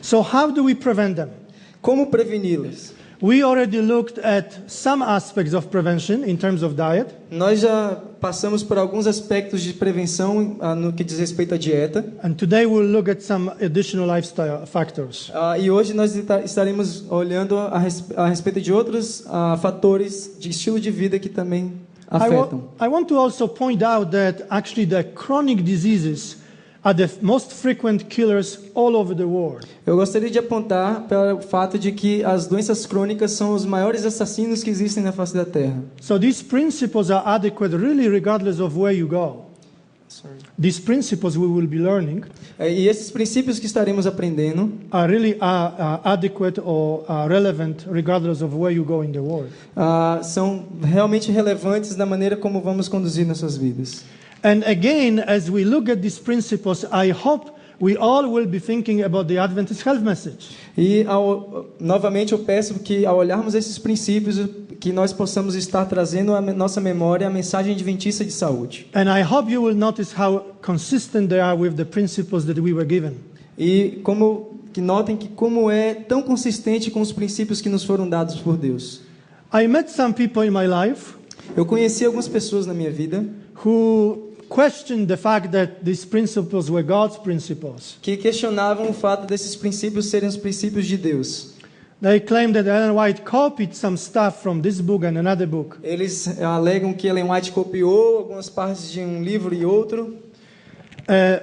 So how do we prevent them? Como preveni-las? We already looked at some aspects of prevention in terms of diet. Nós já passamos por alguns aspectos de prevenção no que diz respeito à dieta. And today we'll look at some additional lifestyle factors. E hoje nós estaremos olhando a respeito de outros fatores de estilo de vida que também afetam. I want to also point out that actually the chronic diseases are the most frequent killers all over the world. Eu gostaria de apontar para o fato de que as doenças crônicas são os maiores assassinos que existem na face da Terra. So these principles are adequate really regardless of where you go. These principles we will be learning E esses princípios que estaremos aprendendo are really adequate or relevant regardless of where you go in the world. São realmente relevantes da maneira como vamos conduzir nossas vidas. And again, as we look at these principles, I hope we all will be thinking about the Adventist health message. E novamente eu peço que ao olharmos esses princípios que nós possamos estar trazendo à nossa memória a mensagem adventista de saúde. And I hope you will notice how consistent they are with the principles that we were given. E que notem que como é tão consistente com os princípios que nos foram dados por Deus. I met some people in my life Eu conheci algumas pessoas na minha vida who questioned the fact that these principles were God's principles. que questionavam o fato desses princípios serem os princípios de Deus. They claim that Ellen White copied some stuff from this book and another book. Eles alegam que Ellen White copiou algumas partes de um livro e outro.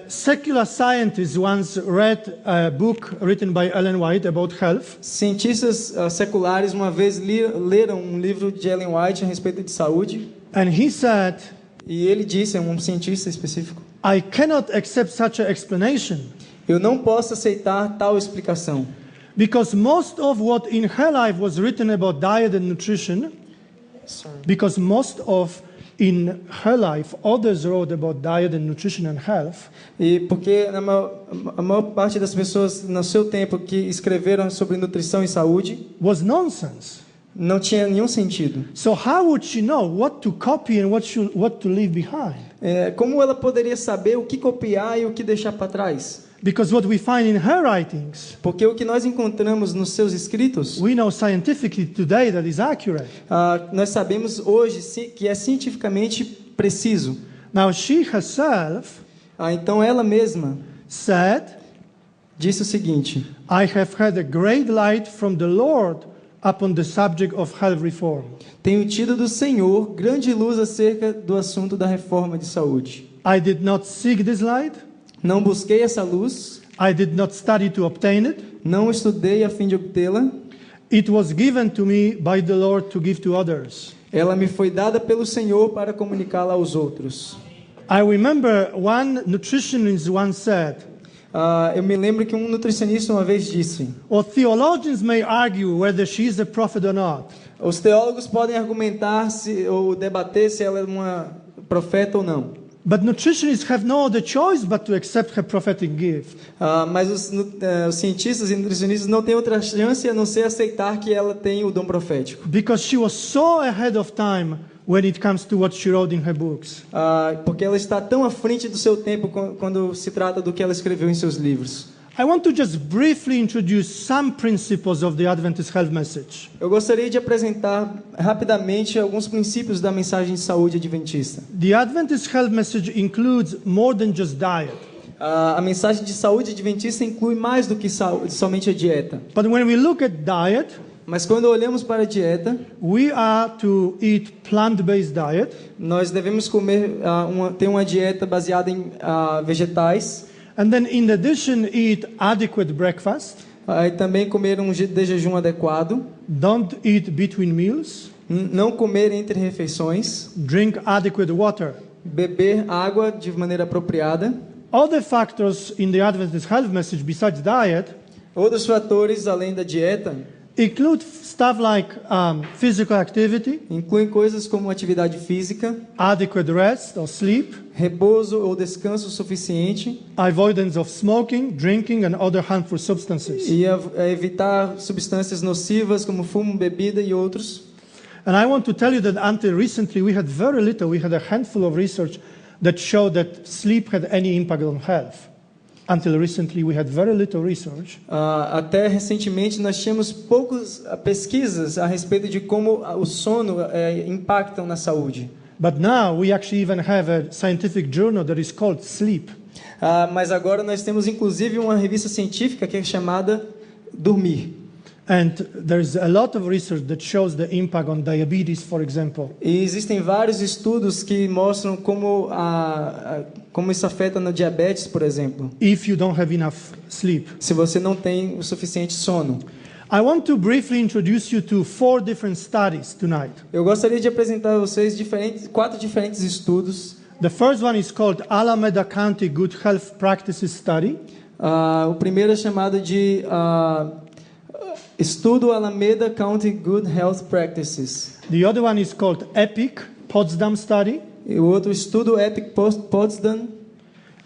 Secular scientists once read a book written by Ellen White about health. Cientistas seculares uma vez leram um livro de Ellen White a respeito de saúde. And he said, E ele disse, é um cientista específico, I cannot accept such an explanation eu não posso aceitar tal explicação, because most of what in her life was written about diet and nutrition, because most of in her life others wrote about diet and nutrition and health, e porque a maior parte das pessoas no seu tempo que escreveram sobre nutrição e saúde was nonsense. não tinha nenhum sentido. So how would she know what to copy and what to leave behind? Como ela poderia saber o que copiar e o que deixar para trás? Because what we find in her writings, Porque o que nós encontramos nos seus escritos, we know scientifically today that is accurate. nós sabemos hoje que é cientificamente preciso. Now she herself Então ela mesma said, disse o seguinte: I have had a great light from the Lord upon the subject of health reform. tenho tido do Senhor grande luz acerca do assunto da reforma de saúde. I did not seek this light. Não busquei essa luz, I did not study to obtain it. não estudei a fim de obtê-la. It was given to me by the Lord to give to others. Ela me foi dada pelo Senhor para comunicá-la aos outros. I remember one nutritionist once said, Eu me lembro que um nutricionista uma vez disse: or theologians may argue whether she is a prophet or not. os teólogos podem argumentar ou debater se ela é uma profeta ou não. But nutritionists have no other choice but to accept her prophetic gift. Mas os cientistas e nutricionistas não têm outra chance a não ser aceitar que ela tem o dom profético. Because she was so ahead of time when it comes to what she wrote in her books. Porque ela está tão à frente do seu tempo quando se trata do que ela escreveu em seus livros. I want to just briefly introduce some principles of the Adventist health message. Eu gostaria de apresentar rapidamente alguns princípios da mensagem de saúde adventista. The Adventist health message includes more than just diet. A mensagem de saúde adventista inclui mais do que somente a dieta. But when we look at diet, Mas quando olhamos para a dieta, we are to eat plant-based diet. nós devemos ter uma dieta baseada em vegetais. And then in addition, eat adequate breakfast. E também comer um de jejum adequado. Don't eat between meals. Não comer entre refeições. Drink adequate water. Beber água de maneira apropriada. Other factors in the Adventist health message besides diet Outros fatores além da dieta include stuff like physical activity, incluem coisas como atividade física, adequate rest or sleep, repouso ou descanso suficiente, avoidance of smoking, drinking and other harmful substances. e evitar substâncias nocivas como fumo, bebida e outros. And I want to tell you that until recently we had a handful of research that showed that sleep had any impact on health. until recently we had very little research. Até recentemente nós tínhamos poucas pesquisas a respeito de como o sono impacta na saúde. But now we actually even have a scientific journal that is called Sleep. Mas agora nós temos inclusive uma revista científica que é chamada Dormir. And there's a lot of research that shows the impact on diabetes, for example. E existem vários estudos que mostram como isso afeta no diabetes, por exemplo. If you don't have enough sleep. Se você não tem o suficiente sono. I want to briefly introduce you to 4 different studies tonight. Eu gostaria de apresentar a vocês 4 diferentes estudos. The first one is called Alameda County Good Health Practices Study. O primeiro é chamado de Estudo Alameda County Good Health Practices. The other one is called EPIC Potsdam Study. E o outro estudo EPIC Potsdam.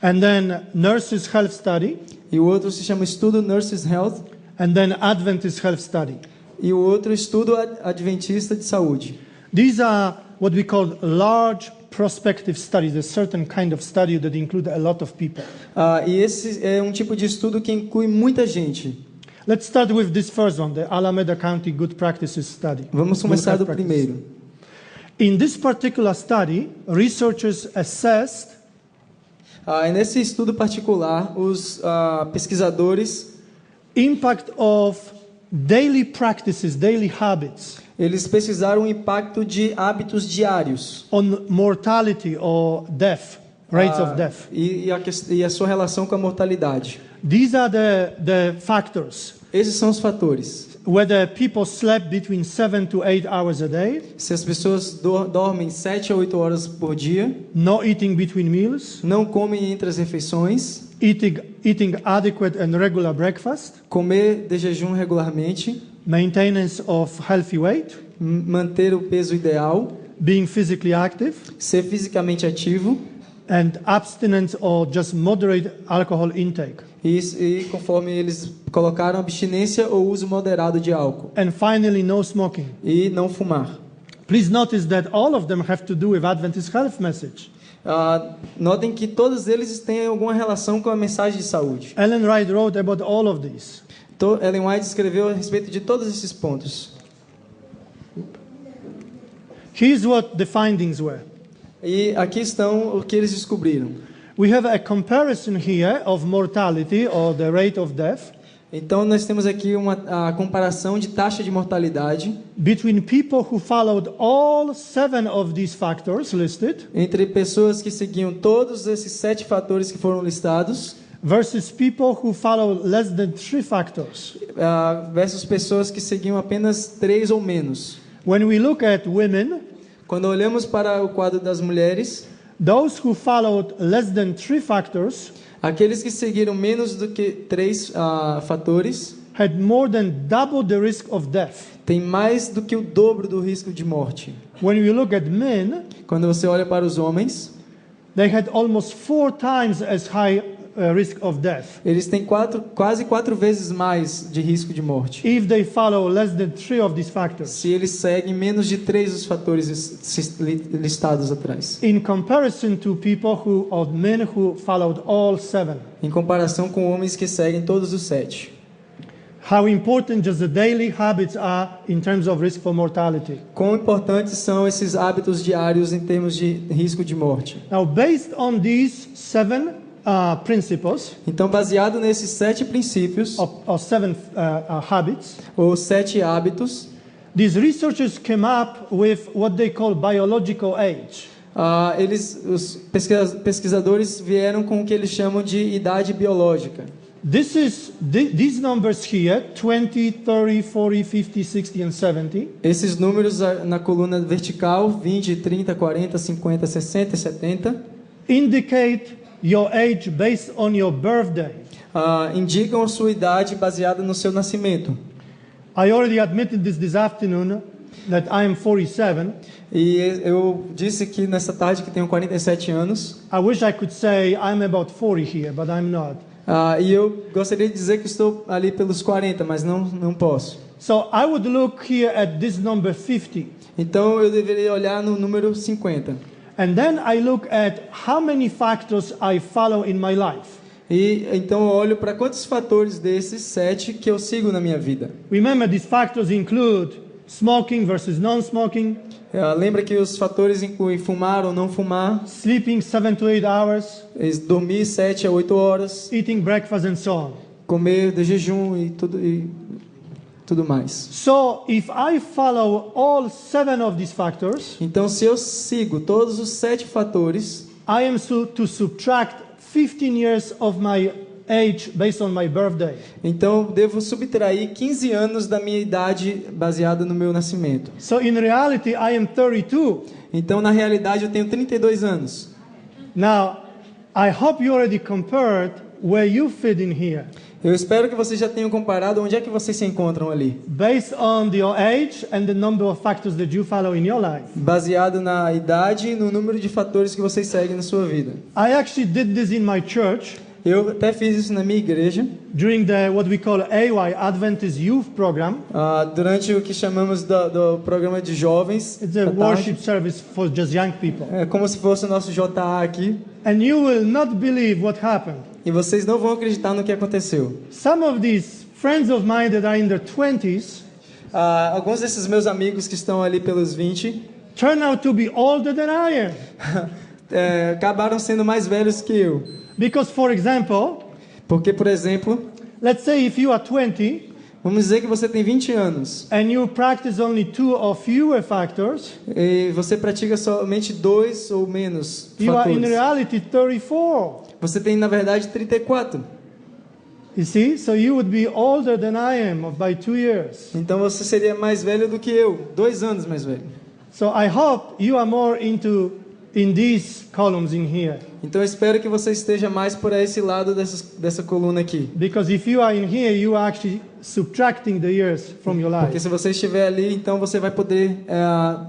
And then Nurses Health Study. E o outro se chama Estudo Nurses Health. And then Adventist Health Study. E o outro estudo Adventista de Saúde. These are what we call large prospective studies, a certain kind of study that include a lot of people. E esse é um tipo de estudo que inclui muita gente. Let's start with this first one, the Alameda County Good Practices Study. Vamos começar do primeiro. In this particular study, researchers assessed nesse estudo particular, os pesquisadores impact of daily practices, daily habits. Eles pesquisaram o impacto de hábitos diários on mortality or death, rates of death. E a sua relação com a mortalidade. These are the factors. Esses são os fatores. Whether people slept between 7 to 8 hours a day. Se as pessoas dormem 7 a 8 horas por dia. Not eating between meals. Não comem entre as refeições. Eating adequate and regular breakfast. Comer de jejum regularmente. Maintenance of healthy weight. Manter o peso ideal. Being physically active. Ser fisicamente ativo. And abstinence or just moderate alcohol intake. E conforme eles colocaram abstinência ou uso moderado de álcool. And finally, no smoking. E não fumar. Please notice that all of them have to do with Adventist health message. Notem que todos eles têm alguma relação com a mensagem de saúde. Ellen White wrote about all of these. Ellen White escreveu a respeito de todos esses pontos. Here's what the findings were. E aqui estão o que eles descobriram. We have a comparison here of mortality or the rate of death. Então nós temos aqui a comparação de taxa de mortalidade between people who followed all 7 of these factors listed. Entre pessoas que seguiam todos esses 7 fatores que foram listados. Versus people who follow less than 3 factors. Versus pessoas que seguiam apenas 3 ou menos. When we look at women, quando olhamos para o quadro das mulheres, those who followed less than 3 factors, aqueles que seguiram menos do que 3 fatores, had more than double the risk of death. Tem mais do que o dobro do risco de morte. When we look at men, quando você olha para os homens, they had almost 4 times as high risk of death. Eles têm quase 4 vezes mais de risco de morte. If they follow less than 3 of these factors. Se eles seguem menos de 3 dos fatores listados atrás. In comparison to men who followed all 7. Em comparação com homens que seguem todos os 7. How important just the daily habits are in terms of risk for mortality. Quão importantes são esses hábitos diários em termos de risco de morte? Now, based on these 7 principles, então, baseado nesses 7 princípios, or 7 habits, ou 7 hábitos, these researchers came up with what they call biological age. Os pesquisadores vieram com o que eles chamam de idade biológica. These numbers here, 20, 30, 40, 50, 60 and 70. Esses números na coluna vertical, 20, 30, 40, 50, 60 e 70, indicate your age based on your birthday. Indicam a sua idade baseada no seu nascimento. I already admitted this afternoon that I am 47. E eu disse que nessa tarde que tenho 47 anos. I wish I could say I'm about 40 here, but I'm not. E eu gostaria de dizer que estou ali pelos 40, mas não posso. So I would look here at this number 50. Então eu deveria olhar no número 50. And then I look at how many factors I follow in my life. E então eu olho para quantos fatores desses 7 que eu sigo na minha vida. Remember, these factors include smoking versus non-smoking, Lembra que os fatores incluem fumar ou não fumar, sleeping 7 to 8 hours, dormir 7 a 8 horas, eating breakfast and so on. comer de jejum e tudo mais. So, if I follow all 7 of these factors, Então, se eu sigo todos os 7 fatores, I am to subtract 15 years of my age based on my birthday. então devo subtrair 15 anos da minha idade baseada no meu nascimento. So, in reality, I am 32. Então, na realidade, eu tenho 32 anos. Now, I hope you already compared where you fit in here. Eu espero que vocês já tenham comparado onde é que vocês se encontram ali. Based on your age and the number of factors that you follow in your life. Baseado na idade e no número de fatores que vocês seguem na sua vida. I actually did this in my church Eu até fiz isso na minha igreja, during the what we call AY, Adventist Youth Program. durante o que chamamos do programa de jovens. It's a da tarde. worship service for just young people. É como se fosse o nosso JA aqui. And you will not believe what happened. E vocês não vão acreditar no que aconteceu. Some of these friends of mine that are in their 20s Alguns desses meus amigos que estão ali pelos 20 turn out to be older than I am. acabaram sendo mais velhos que eu. Because, for example, Porque, por exemplo, let's say if you are 20 vamos dizer que você tem 20 anos and you practice only 2 or fewer factors, e você pratica somente 2 ou menos you are in fatores. reality 34. Você tem, na verdade, 34. You see? So you would be older than I am by 2 years. Então você seria mais velho do que eu, 2 anos mais velho. So I hope you are more in these columns in here. Então eu espero que você esteja mais por esse lado dessa coluna aqui. Because if you are in here, you are actually subtracting the years from your life. Porque se você estiver ali, então você vai poder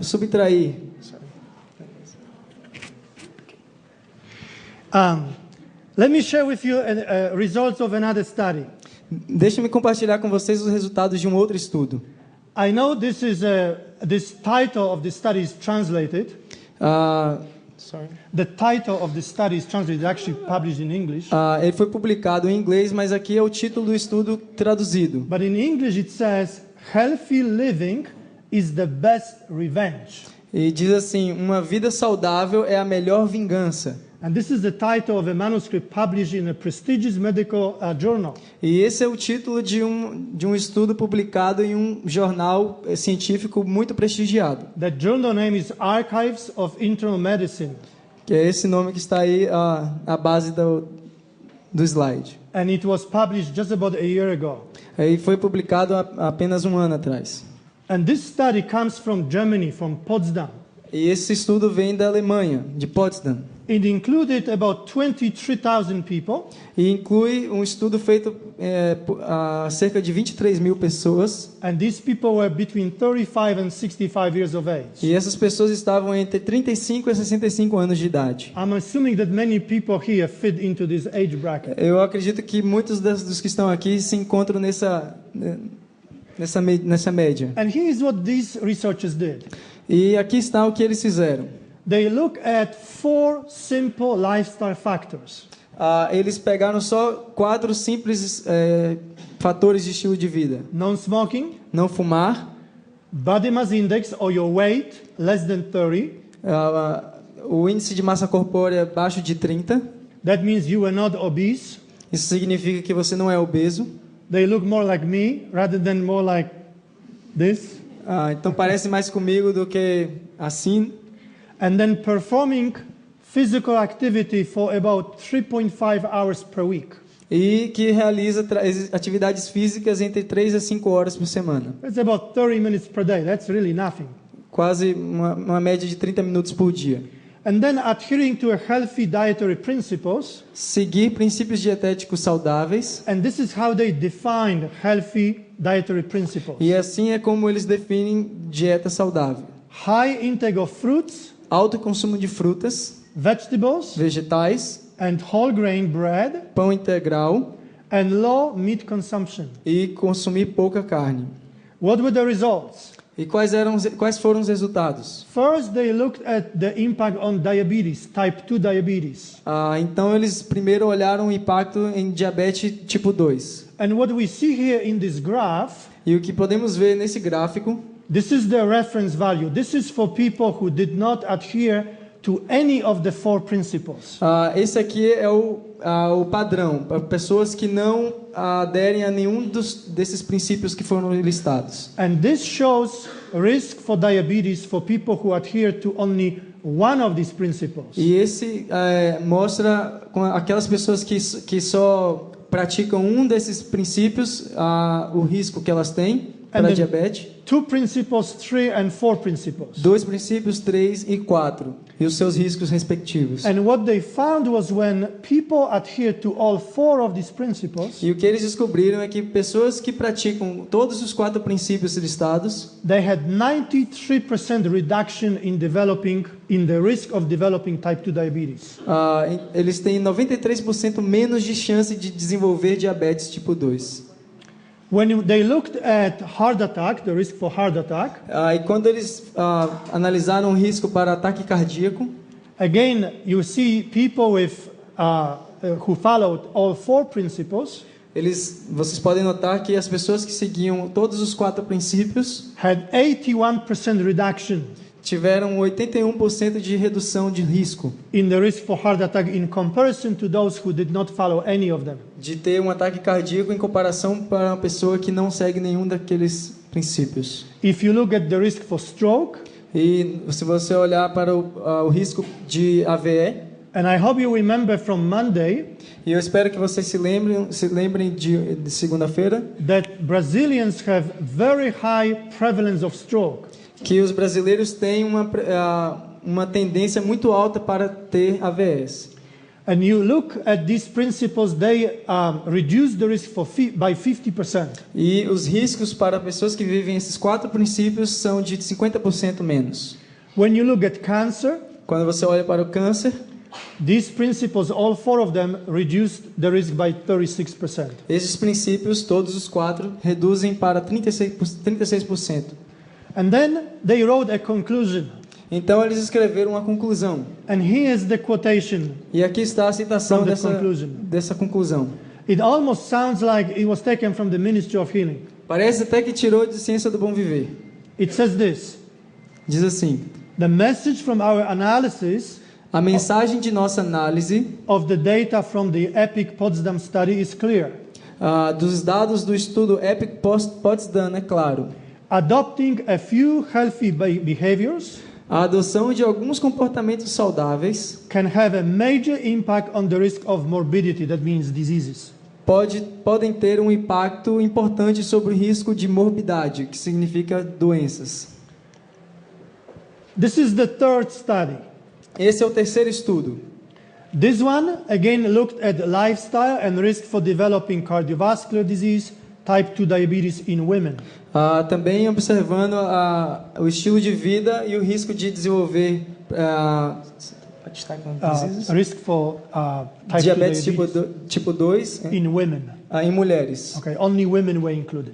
subtrair. Let me share with you results of another study. Deixa-me compartilhar com vocês os resultados de um outro estudo. I know this title of the study is translated. The title of the study is translated, actually published in English. Ele foi publicado em inglês, mas aqui é o título do estudo traduzido. But in English it says, "Healthy living is the best revenge." E diz assim: uma vida saudável é a melhor vingança. And this is the title of a manuscript published in a prestigious medical journal. E esse é o título de um estudo publicado em um jornal científico muito prestigiado. That journal name is Archives of Internal Medicine. Que é esse nome que está aí à base do slide. And it was published just about a year ago. Aí foi publicado há apenas um ano atrás. And this study comes from Germany, from Potsdam. E esse estudo vem da Alemanha, de Potsdam. It included about 23,000 people. E inclui um estudo feito a cerca de 23 mil pessoas. And these people were between 35 and 65 years of age. E essas pessoas estavam entre 35 e 65 anos de idade. I'm assuming that many people here fit into this age bracket. Eu acredito que muitos dos que estão aqui se encontram nessa média. And here is what these researchers did. E aqui está o que eles fizeram. They look at 4 simple lifestyle factors. Eles pegaram só 4 simples fatores de estilo de vida. Non-smoking, Não fumar, body mass index or your weight less than 30. o índice de massa corpórea abaixo de 30. That means you are not obese. Isso significa que você não é obeso. They look more like me rather than more like this. Então parece mais comigo do que assim. And then performing physical activity for about 3.5 hours per week. E que realiza atividades físicas entre 3 a 5 horas por semana. That's about 30 minutes per day. That's really nothing. Quase uma média de 30 minutos por dia. And then adhering to a healthy dietary principles. Seguir princípios dietéticos saudáveis. And this is how they define healthy dietary principles. E assim é como eles definem dieta saudável. High intake of fruits, Alto consumo de frutas, vegetables, vegetais, and whole grain bread, pão integral and low meat consumption. e consumir pouca carne. What were the results? E quais foram os resultados? First, they looked at the impact on diabetes, type 2 diabetes. Então eles primeiro olharam o impacto em diabetes tipo 2. And what we see here in this graph, E o que podemos ver nesse gráfico, this is the reference value. This is for people who did not adhere to any of the 4 principles. esse aqui é o padrão, para pessoas que não aderem a nenhum desses princípios que foram listados. And this shows risk for diabetes for people who adhere to only one of these principles. E esse mostra com aquelas pessoas que só praticam um desses princípios, o risco que elas têm para diabetes. 2 principles, 3 and 4 principles. 2 princípios, 3 e 4, e os seus riscos respectivos. And what they found was when people adhere to all 4 of these principles, E o que eles descobriram é que pessoas que praticam todos os 4 princípios listados, they had 93% reduction in the risk of developing type 2 diabetes. eles têm 93% menos de chance de desenvolver diabetes tipo 2. When they looked at heart attack, the risk for heart attack, E quando eles analisaram o risco para ataque cardíaco, again you see people with who followed all 4 principles vocês podem notar que as pessoas que seguiam todos os 4 princípios had 81% reduction tiveram 81% de redução de risco in the risk for heart attack in comparison to those who did not follow any of them. de ter um ataque cardíaco em comparação para uma pessoa que não segue nenhum daqueles princípios. If you look at the risk for stroke, E se você olhar para o risco de AVE, and I hope you remember from Monday e eu espero que vocês se lembrem de segunda-feira, that Brazilians have very high prevalence of stroke. que os brasileiros têm uma tendência muito alta para ter AVEs. And you look at these principles, they reduce the risk by 50%. E os riscos para pessoas que vivem esses 4 princípios são de 50% menos. When you look at cancer, Quando você olha para o câncer, these principles, all 4 of them, reduce the risk by 36%. esses princípios, todos os 4, reduzem para 36%. And then they wrote a conclusion. Então eles escreveram uma conclusão. And here's the quotation. E aqui está a citação From the conclusion. dessa conclusão. It almost sounds like it was taken from the Ministry of Healing. Parece até que tirou de Ciência do Bom Viver. It says this: Diz assim: the message from our analysis a mensagem de nossa análise of the data from the EPIC Potsdam study is clear. Dos dados do estudo EPIC Potsdam é claro. Adopting a few healthy behaviors A adoção de alguns comportamentos saudáveis can have a major impact on the risk of morbidity, that means diseases. podem ter um impacto importante sobre o risco de morbidade, que significa doenças. This is the 3rd study. Esse é o terceiro estudo. This one again looked at lifestyle and risk for developing cardiovascular disease, type 2 diabetes in women. Também observando o estilo de vida e o risco de desenvolver Risk for type diabetes 2 diabetes tipo 2 in women. Em mulheres. Okay, only women were included.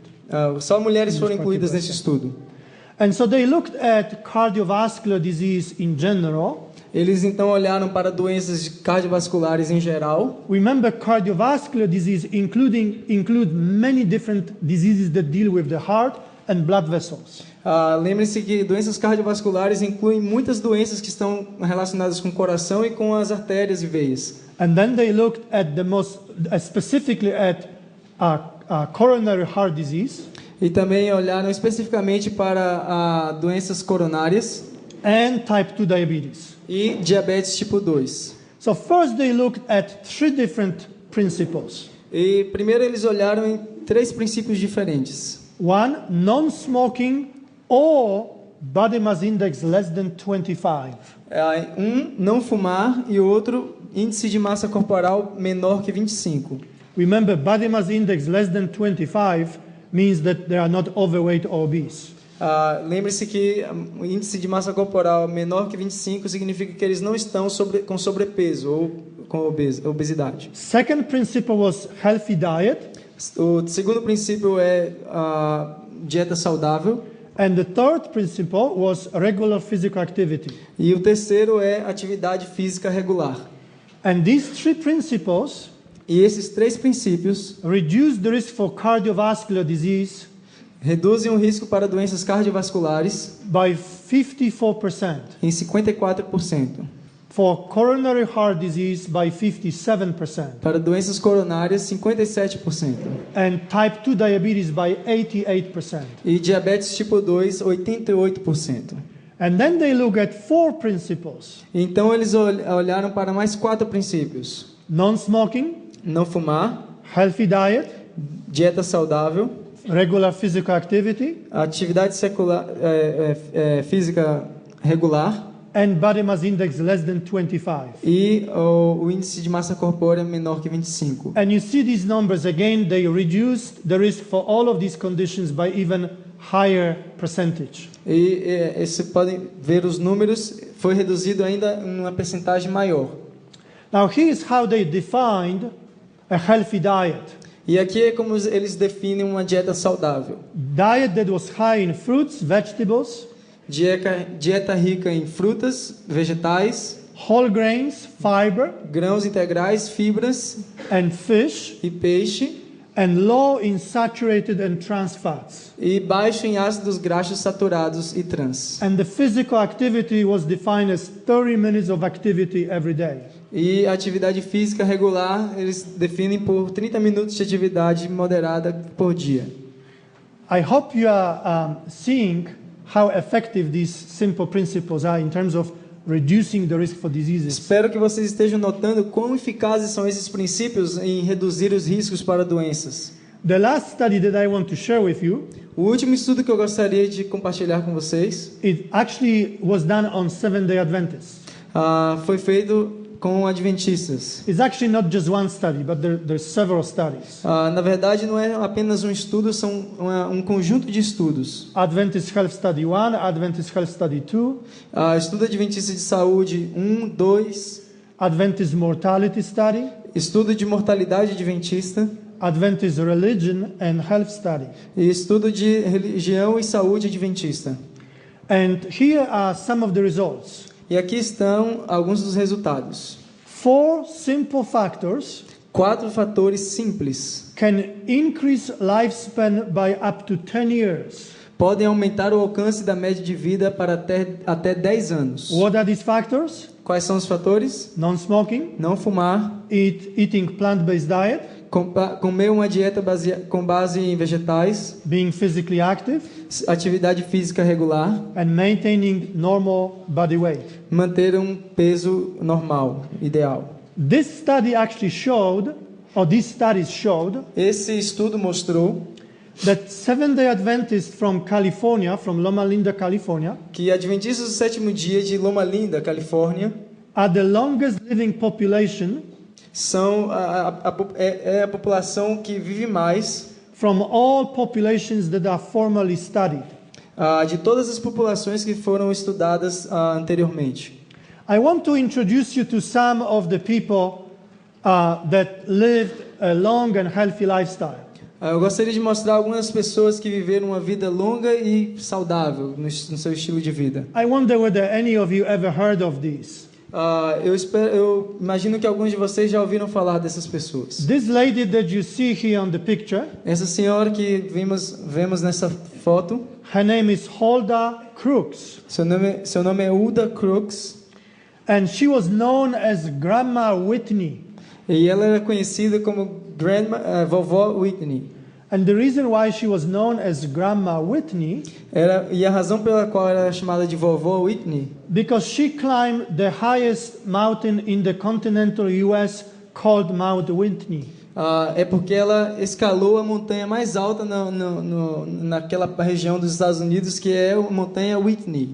Só mulheres foram incluídas nesse estudo. And so they looked at cardiovascular disease in general. Eles então olharam para doenças cardiovasculares em geral. Remember, cardiovascular disease include many different diseases that deal with the heart and blood vessels. Lembre-se que doenças cardiovasculares incluem muitas doenças que estão relacionadas com o coração e com as artérias e veias. And then they looked at specifically at coronary heart disease. E também olharam especificamente para doenças coronárias and type 2 diabetes. E diabetes tipo 2. So first they looked at 3 different principles. E primeiro eles olharam em 3 princípios diferentes. One, non-smoking or body mass index less than 25. Não fumar e outro, índice de massa corporal menor que 25. Remember, body mass index less than 25 means that they are not overweight or obese. Lembre-se que o índice de massa corporal menor que 25 significa que eles não estão com sobrepeso ou com obesidade. Second principle was healthy diet. O segundo princípio é dieta saudável. And the third principle was regular physical activity. E o terceiro é atividade física regular. And these three principles E esses três princípios reduce the risk for cardiovascular disease reduzem o risco para doenças cardiovasculares by 54%, em 54%, for coronary heart disease by 57%, para doenças coronárias 57% and type 2 diabetes by 88%. e diabetes tipo 2 88%. And then they look at four principles: Então eles olharam para mais 4 princípios: non-smoking, não fumar, healthy diet, dieta saudável, regular physical activity, atividade física regular and body mass index less than 25. e o índice de massa corpórea menor que 25. And you see these numbers again, they reduced the risk for all of these conditions by even higher percentage. E você podem ver os números, foi reduzido ainda em uma percentagem maior. Now here's how they defined a healthy diet. E aqui é como eles definem uma dieta saudável. Diet that was high in fruits, vegetables, Dieta rica em frutas, vegetais, whole grains, fiber, grãos integrais, fibras and fish, e peixe, and low in saturated and trans fats. e baixo em ácidos graxos saturados e trans. And the physical activity was defined as 30 minutes of activity every day. E a atividade física regular, eles definem por 30 minutos de atividade moderada por dia. I hope you are seeing how effective these simple principles are in terms of reducing the risk for diseases. Espero que vocês estejam notando quão eficazes são esses princípios em reduzir os riscos para doenças. The last study that I want to share with you, O último estudo que eu gostaria de compartilhar com vocês it actually was done on Seventh-day Adventists. foi feito com adventistas. It's actually not just one study, but there's several studies. Na verdade, não é apenas um estudo, são um conjunto de estudos. Adventist Health Study 1, Adventist Health Study 2, Estudo adventista de saúde 1, 2, Adventist Mortality Study, estudo de mortalidade adventista Adventist Religion and Health Study. e estudo de religião e saúde adventista. And here are some of the results. E aqui estão alguns dos resultados. 4 simple factors 4 fatores simples can increase lifespan by up to 10 years. podem aumentar o alcance da média de vida para até 10 anos. What are these factors? Quais são os fatores? Non-smoking, Não fumar, eating plant-based diet, comer uma dieta com base em vegetais, being physically active, atividade física regular, and maintaining normal body weight. manter um peso normal, ideal. This study actually showed, or these studies showed, Esse estudo mostrou that Seventh-day Adventists from California, from Loma Linda, California, que adventistas do sétimo dia de Loma Linda, Califórnia, are the longest living population são a população que vive mais from all populations that are formally studied. de todas as populações que foram estudadas anteriormente. I want to introduce you to some of the people that lived a long and healthy lifestyle. Eu gostaria de mostrar algumas pessoas que viveram uma vida longa e saudável no seu estilo de vida. I wonder whether any of you ever heard of these. Eu imagino que alguns de vocês já ouviram falar dessas pessoas. This lady that you see here on the picture, Essa senhora que vemos nessa foto, her name is Hulda Crooks, seu nome é Hulda Crooks, and she was known as Grandma Whitney. e ela era conhecida como Vovó Whitney. And the reason why she was known as Grandma Whitney, E a razão pela qual ela era chamada de Vovó Whitney, because she climbed the highest mountain in the continental US called Mount Whitney. é porque ela escalou a montanha mais alta naquela região dos Estados Unidos, que é a montanha Whitney.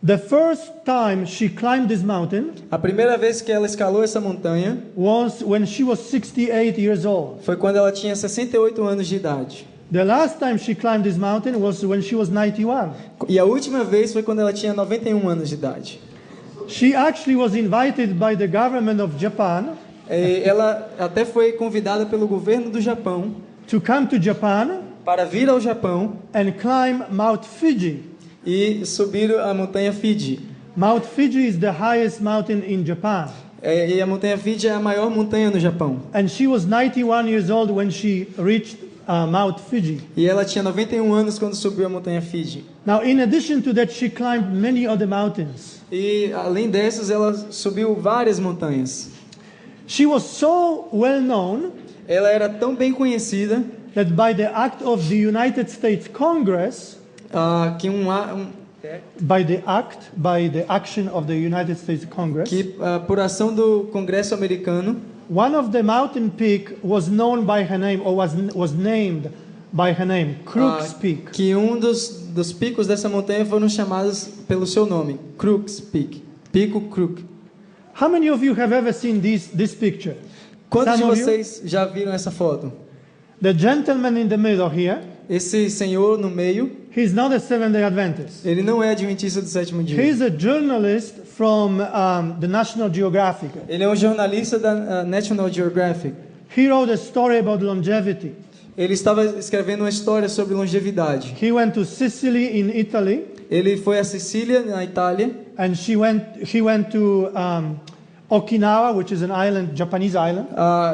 The first time she climbed this mountain A primeira vez que ela escalou essa montanha was when she was 68 years old. foi quando ela tinha 68 anos de idade. The last time she climbed this mountain was when she was 91. E a última vez foi quando ela tinha 91 anos de idade. She actually was invited by the government of Japan Ela até foi convidada pelo governo do Japão to come to Japan para vir ao Japão and climb Mount Fuji. e subir a montanha Fuji. Mount Fuji is the highest mountain in Japan. E a montanha Fuji é a maior montanha no Japão. And she was 91 years old when she reached Mount Fuji. E ela tinha 91 anos quando subiu a montanha Fuji. Now, in addition to that, she climbed many other mountains. E além dessas, ela subiu várias montanhas. She was so well known Ela era tão bem conhecida that by the act of the United States Congress, que by the action of the United States Congress, por ação do Congresso americano, one of the mountain peak was known by her name, or was named by her name, Crook's Peak. que dos picos dessa montanha foram chamados pelo seu nome, Crook's Peak, Pico Crook. How many of you have ever seen this picture? Quantos de Some of you? vocês já viram essa foto? The gentleman in the middle here, Esse senhor no meio, he's not a Seventh-day Adventist. ele não é adventista do sétimo dia. He's a journalist from the National Geographic. Ele é um jornalista da National Geographic. He wrote a story about longevity. Ele estava escrevendo uma história sobre longevidade. He went to Sicily in Italy, Ele foi a Sicília, na Itália, and he went to Okinawa, which is an island, Japanese island,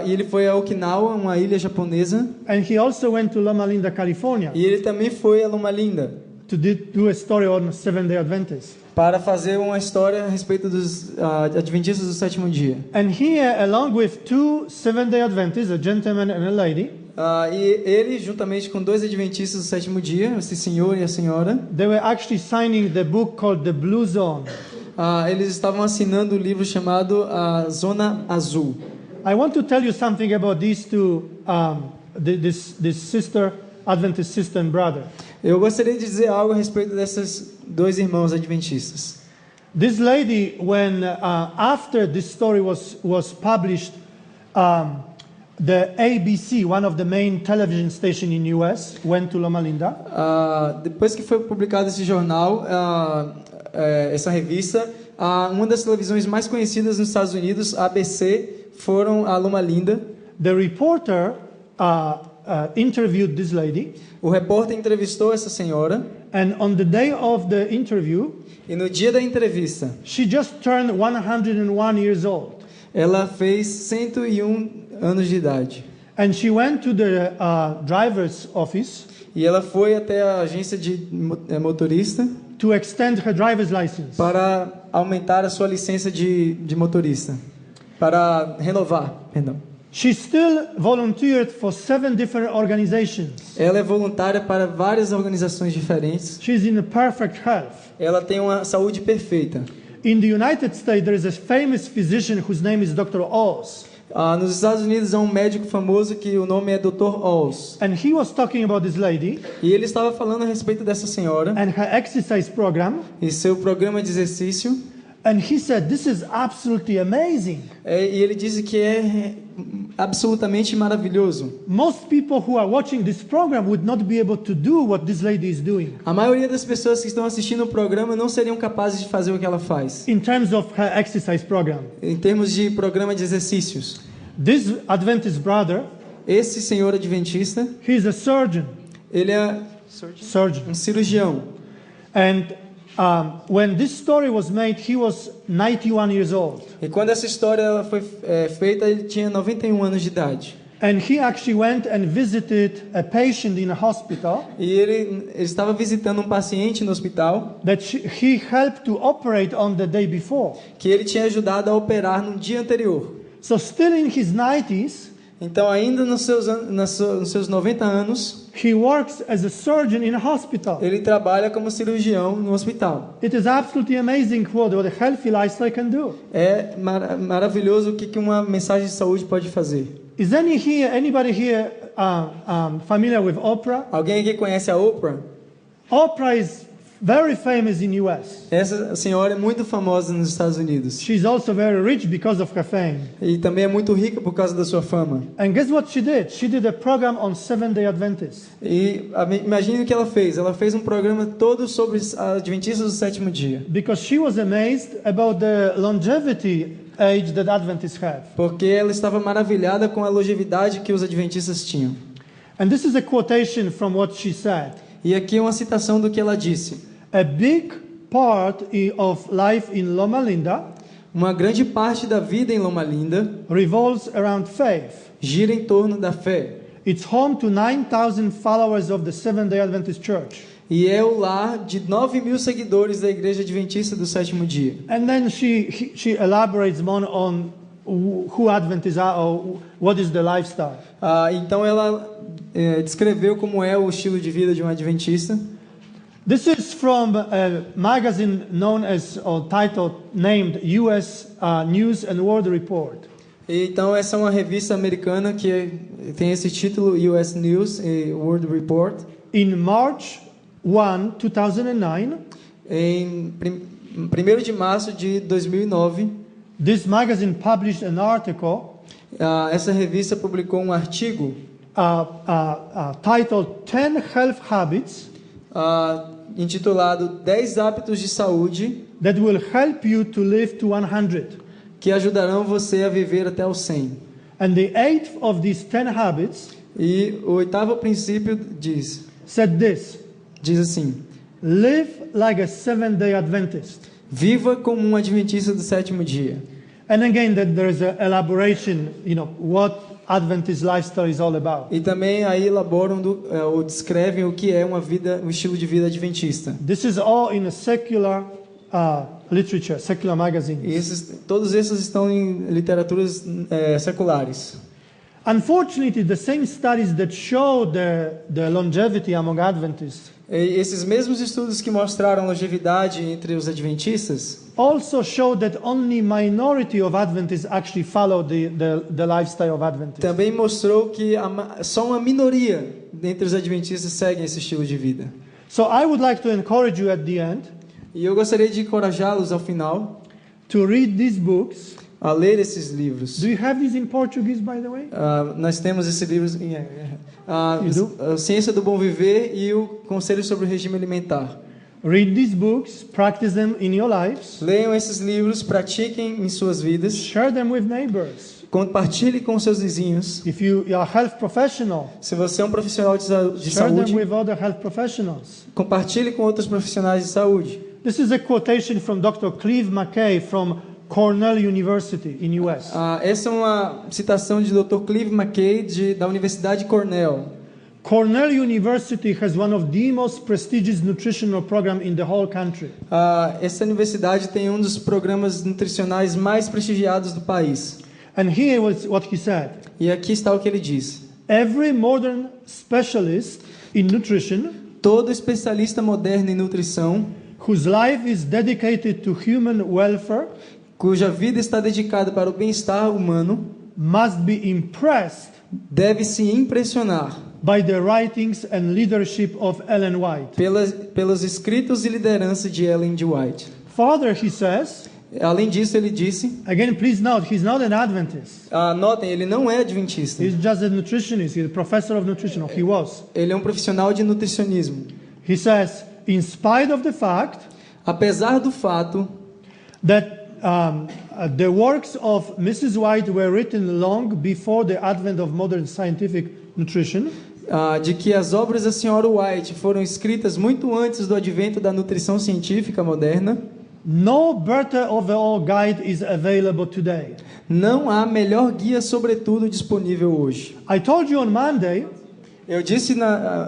e ele foi a Okinawa, uma ilha japonesa, and he also went to Loma Linda, California, e ele também foi a Loma Linda to do a story on Seventh-day Adventists. para fazer uma história a respeito dos adventistas do sétimo dia. And here, along with two Seventh-day Adventists, a gentleman and a lady, E ele, juntamente com dois adventistas do sétimo dia, esse senhor e a senhora, they were actually signing the book called The Blue Zone. eles estavam assinando o livro chamado A Zona Azul. I want to tell you something about these two, this sister, Adventist sister and brother. Eu gostaria de dizer algo a respeito desses dois irmãos adventistas. This lady, when after this story was published, the ABC, one of the main television station in US, went to Loma Linda. Depois que foi publicado esse jornal, essa revista, uma das televisões mais conhecidas nos Estados Unidos, a ABC, foram a Loma Linda. The reporter interviewed this lady, O repórter entrevistou essa senhora, and on the day of the interview, e no dia da entrevista, she just turned 101 years old. ela fez 101 anos de idade. And she went to the driver's office E ela foi até a agência de motorista to extend her driver's license. para aumentar a sua licença de motorista, para renovar, perdão. She still volunteered for 7 different organizations. Ela é voluntária para várias organizações diferentes. She's in perfect health. Ela tem uma saúde perfeita. In the United States, there is a famous physician whose name is Dr. Oz. Nos Estados Unidos há um médico famoso que o nome é Dr. Oz. And he was talking about this lady E ele estava falando a respeito dessa senhora and her exercise program. e seu programa de exercício. And he said, this is absolutely amazing. E ele disse que é absolutamente maravilhoso. Most people who are watching this program would not be able to do what this lady is doing A maioria das pessoas que estão assistindo o programa não seriam capazes de fazer o que ela faz, in terms of her exercise program. em termos de programa de exercícios. This Adventist brother, Esse senhor adventista, he's a surgeon. ele é Surgeon. um cirurgião. And when this story was made, he was 91 years old. E quando essa história ela foi feita, ele tinha 91 anos de idade. And he actually went and visited a patient in a hospital E ele estava visitando um paciente no hospital that he helped to operate on the day before. que ele tinha ajudado a operar no dia anterior. So still in his 90s, Então, ainda nos seus 90 anos, he works as a surgeon in a hospital. ele trabalha como cirurgião no hospital. It is absolutely amazing what a healthy lifestyle can do. É maravilhoso o que uma mensagem de saúde pode fazer. Is anybody here familiar with Oprah? Alguém aqui conhece a Oprah? Oprah is very famous in US. Essa senhora é muito famosa nos Estados Unidos. She's also very rich because of her fame. E também é muito rica por causa da sua fama. And guess what she did? She did a program on Seventh-day Adventists. E imagine o que ela fez. Ela fez um programa todo sobre os adventistas do sétimo dia. Because she was amazed about the longevity age that Adventists have. Porque ela estava maravilhada com a longevidade que os adventistas tinham. And this is a quotation from what she said. E aqui é uma citação do que ela disse. A big part of life in Loma Linda Uma grande parte da vida em Loma Linda revolves around faith. gira em torno da fé. It's home to 9,000 followers of the Seventh-day Adventist Church. E é o lar de 9.000 seguidores da Igreja Adventista do Sétimo Dia. And then she elaborates more on who Adventists are or what is the lifestyle. Então ela descreveu como é o estilo de vida de um adventista. This is from a magazine known as, or titled, named U.S. News and World Report. Então essa é uma revista americana que tem esse título, U.S. News and World Report. In March 1, 2009, Em 1º de março de 2009, this magazine published an article essa revista publicou um artigo titled 10 Health Habits intitulado 10 hábitos de saúde that will help you to live to 100. que ajudarão você a viver até os 100. And the eighth of these 10 habits E o 8º princípio diz assim: live like a Seventh-day Adventist. Viva como um adventista do sétimo dia. And again, that there is an elaboration, what Adventist lifestyle is all about. E também aí elaboram ou descrevem o que é um estilo de vida adventista. This is all in a secular literature, secular magazines. Todos esses estão em literaturas seculares. Unfortunately, the same studies that show the longevity among Adventists Esses mesmos estudos que mostraram longevidade entre os adventistas also show that only minority of Adventists actually follow the lifestyle of Adventists. também mostrou que só uma minoria dentre os adventistas seguem esse estilo de vida. So I would like to encourage you at the end E eu gostaria de encorajá-los ao final to read these books. a ler esses livros. Do you have these in Portuguese, by the way? Nós temos esses livros em a Ciência do Bom Viver e o Conselho sobre o Regime Alimentar. Read these books, practice them in your lives. Leiam esses livros, pratiquem em suas vidas. Share them with neighbors. Compartilhe com seus vizinhos. If you are a health professional, Se você é um profissional de share them saúde, with other health professionals. compartilhe com outros profissionais de saúde. This is a quotation from Dr. Cleve McKay from Cornell University in US. Essa é uma citação de Dr. Cleve McKay da Universidade Cornell. Cornell University has one of the most prestigious nutritional programs in the whole country. Essa universidade tem um dos programas nutricionais mais prestigiados do país. And here was what he said. E aqui está o que ele diz. Every modern specialist in nutrition, Todo especialista moderno em nutrição, whose life is dedicated to human welfare, cuja vida está dedicada para o bem-estar humano, must be impressed deve se impressionar by the writings and leadership of Ellen White. pelos escritos e liderança de Ellen G. White. Further, he says, Além disso, ele disse, again, please note, he's not an Adventist. notem, ele não é adventista. He's just a nutritionist. He's a professor of nutrition. He was. Ele é um profissional de nutricionismo. He says, in spite of the fact Apesar do fato that the works of Mrs. White were written long before the advent of modern scientific nutrition, de que as obras da senhora White foram escritas muito antes do advento da nutrição científica moderna, no better overall guide is available today. não há melhor guia sobretudo disponível hoje. I told you on Monday, Eu disse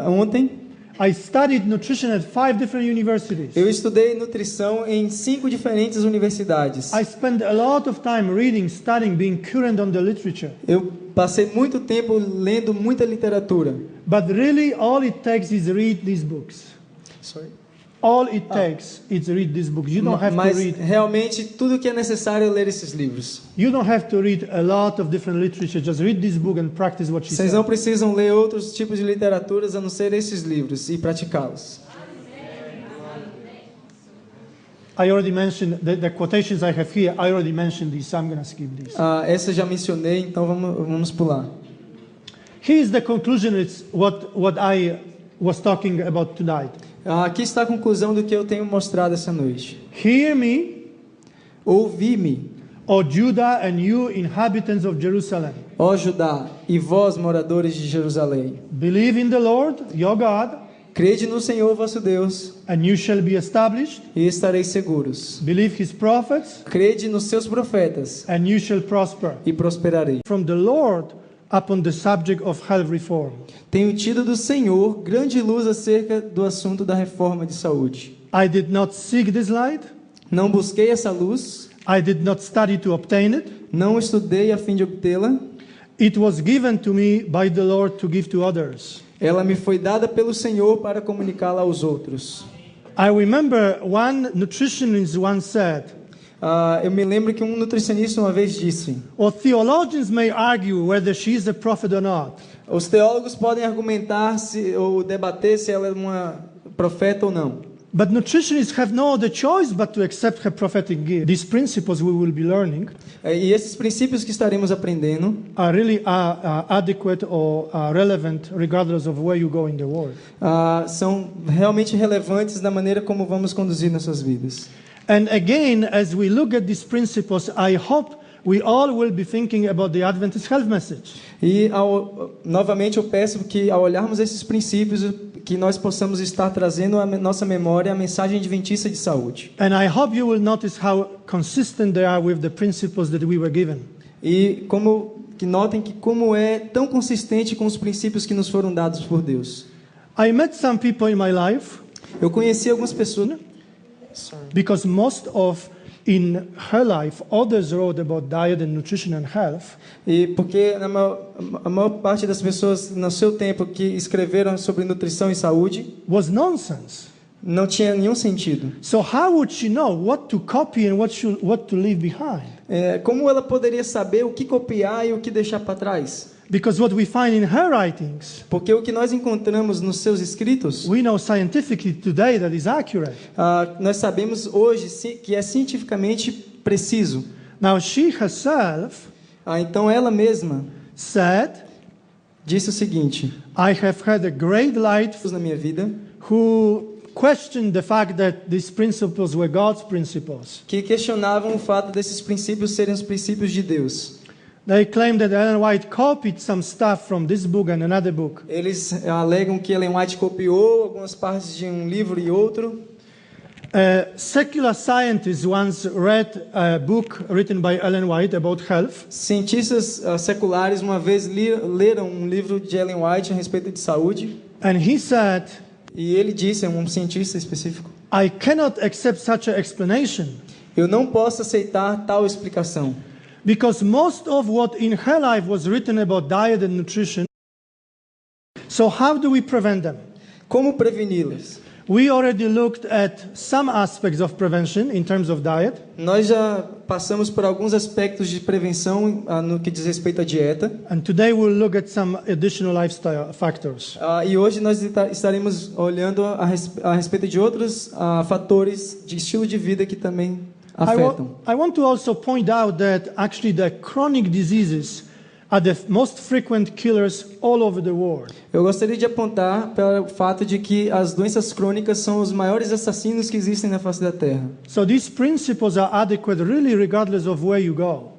ontem, I studied nutrition at 5 different universities. eu estudei nutrição em 5 diferentes universidades. I spent a lot of time reading, studying, being current on the literature. Eu passei muito tempo lendo muita literatura. But really, all it takes is read these books. Sorry. All it takes is read these books. You don't have Mas to read. realmente tudo que é necessário é ler esses livros. You don't have to read a lot of different literature. Just read this book and practice what she Vocês said. não precisam ler outros tipos de literaturas a não ser esses livros e praticá-los. I already mentioned the quotations I have here. I already mentioned these, so I'm going to skip these. Essa eu já mencionei, então vamos pular. Here's the conclusion. It's what I was talking about tonight. Aqui está a conclusão do que eu tenho mostrado essa noite. Hear me, Ouvi-me, O Judah, and you inhabitants of Jerusalem. Ó Judá, e vós, moradores de Jerusalém, believe in the Lord your God, crede no Senhor vosso Deus, and you shall be established. e estareis seguros. Believe his prophets, Crede nos seus profetas, and you shall prosper. e prosperareis. From the Lord upon the subject of health reform. Tenho tido do Senhor grande luz acerca do assunto da reforma de saúde. I did not seek this light. Não busquei essa luz, I did not study to obtain it. não estudei a fim de obtê-la. It was given to me by the Lord to give to others. Ela me foi dada pelo Senhor para comunicá-la aos outros. I remember one nutritionist once said, Eu me lembro que um nutricionista uma vez disse: or theologians may argue whether she is a prophet or not. os teólogos podem argumentar ou debater se ela é uma profeta ou não. But nutritionists have no other choice but to accept her prophetic gift. These principles we will be learning E esses princípios que estaremos aprendendo are really adequate or relevant regardless of where you go in the world. São realmente relevantes na maneira como vamos conduzir nossas vidas. And again, as we look at these principles, I hope we all will be thinking about the Adventist health message. E novamente eu peço que ao olharmos esses princípios, que nós possamos estar trazendo à nossa memória a mensagem adventista de saúde. And I hope you will notice how consistent they are with the principles that we were given. E que notem que como é tão consistente com os princípios que nos foram dados por Deus. I met some people in my life Eu conheci algumas pessoas because most of in her life others wrote about diet and nutrition and health. E porque a maior parte das pessoas no seu tempo que escreveram sobre nutrição e saúde Was nonsense. não tinha nenhum sentido. So how would she know what to copy and what to leave behind? Como ela poderia saber o que copiar e o que deixar para trás? Because what we find in her writings, Porque o que nós encontramos nos seus escritos, we know scientifically today that is accurate. nós sabemos hoje que é cientificamente preciso. Now she herself Então ela mesma said, disse o seguinte: I have had a great light na minha vida, who questioned the fact that these principles were God's principles. que questionavam o fato desses princípios serem os princípios de Deus. They claim that Ellen White copied some stuff from this book and another book. Eles alegam que Ellen White copiou algumas partes de um livro e outro. Secular scientists once read a book written by Ellen White about health. Cientistas seculares uma vez leram um livro de Ellen White a respeito de saúde. And he said, E ele disse, um cientista específico: I cannot accept such an explanation eu não posso aceitar tal explicação, because most of what in her life was written about diet and nutrition. So how do we prevent them? Como preveni-las? We already looked at some aspects of prevention in terms of diet. Nós já passamos por alguns aspectos de prevenção no que diz respeito à dieta. And today we'll look at some additional lifestyle factors. E hoje nós estaremos olhando a respeito de outros fatores de estilo de vida que também afetam. I want to also point out that actually the chronic diseases are the most frequent killers all over the world. Eu gostaria de apontar para o fato de que as doenças crônicas são os maiores assassinos que existem na face da Terra. So these principles are adequate really regardless of where you go.